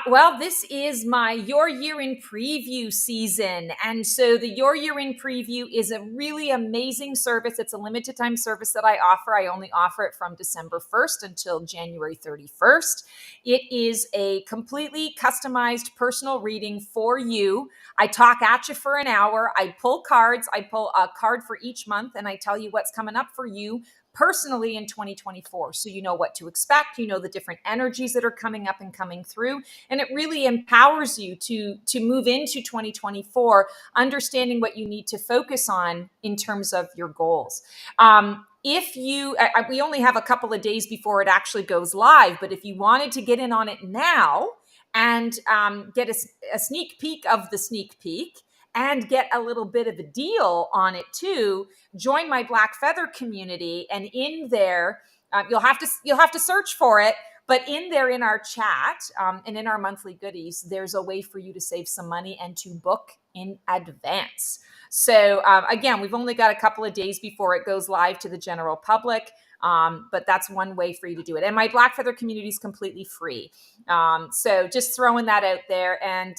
Speaker 3: Well, this is my Your Year in Preview season. And so the Your Year in Preview is a really amazing service. It's a limited time service that I offer. I only offer it from December 1st until January 31st. It is a completely customized personal reading for you. I talk at you for an hour. I pull cards. I pull a card for each month, and I tell you what's coming up for you personally in 2024. So you know what to expect, the different energies that are coming up and coming through. And it really empowers you to move into 2024, understanding what you need to focus on in terms of your goals. We only have a couple of days before it actually goes live, but if you wanted to get in on it now and get a sneak peek of the sneak peek, and get a little bit of a deal on it too, join my Black Feather community. And in there, you'll have to search for it. But in there, in our chat and in our monthly goodies, there's a way for you to save some money and to book in advance. So again, we've only got a couple of days before it goes live to the general public. But that's one way for you to do it. And my Black Feather community is completely free. So just throwing that out there. And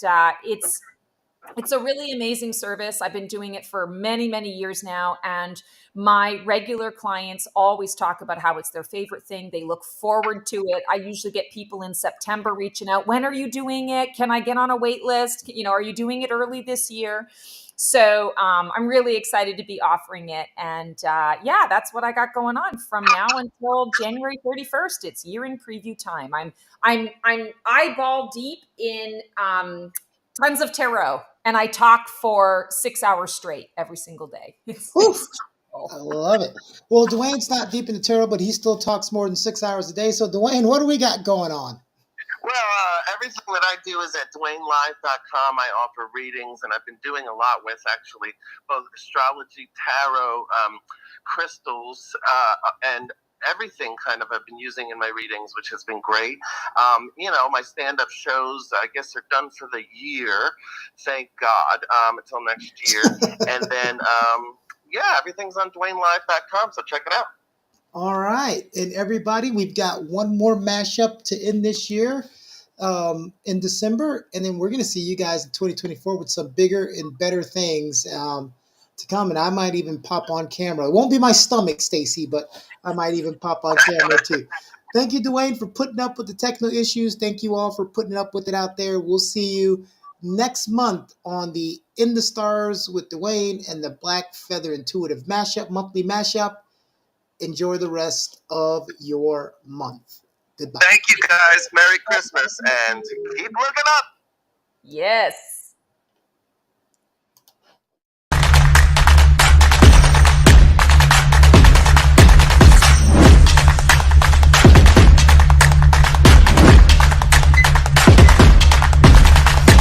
Speaker 3: it's a really amazing service. I've been doing it for many, many years now. And my regular clients always talk about how it's their favorite thing. They look forward to it. I usually get people in September reaching out. When are you doing it? Can I get on a wait list? Are you doing it early this year? So I'm really excited to be offering it. And that's what I got going on from now until January 31st. It's year in preview time. I'm eyeball deep in tons of tarot, and I talk for 6 hours straight every single day.
Speaker 4: I love it. Well, Dwayne's not deep in the tarot, but he still talks more than 6 hours a day. So, Dwayne, what do we got going on?
Speaker 5: Well, everything that I do is at DwayneLive.com. I offer readings, and I've been doing a lot with actually both astrology, tarot, crystals, and everything kind of I've been using in my readings, which has been great. My stand-up shows, I guess, are done for the year. Thank God. Until next year. And then, everything's on DwayneLive.com, so check it out.
Speaker 4: All right. And everybody, we've got one more mashup to end this year in December. And then we're going to see you guys in 2024 with some bigger and better things to come. And I might even pop on camera. It won't be my stomach, Stacy, but I might even pop on camera too. Thank you, Dwayne, for putting up with the technical issues. Thank you all for putting up with it out there. We'll see you next month on the In the Stars with Dwayne and the Black Feather Intuitive monthly mashup. Enjoy the rest of your month. Goodbye.
Speaker 5: Thank you, guys. Merry Christmas, and keep looking up.
Speaker 3: Yes.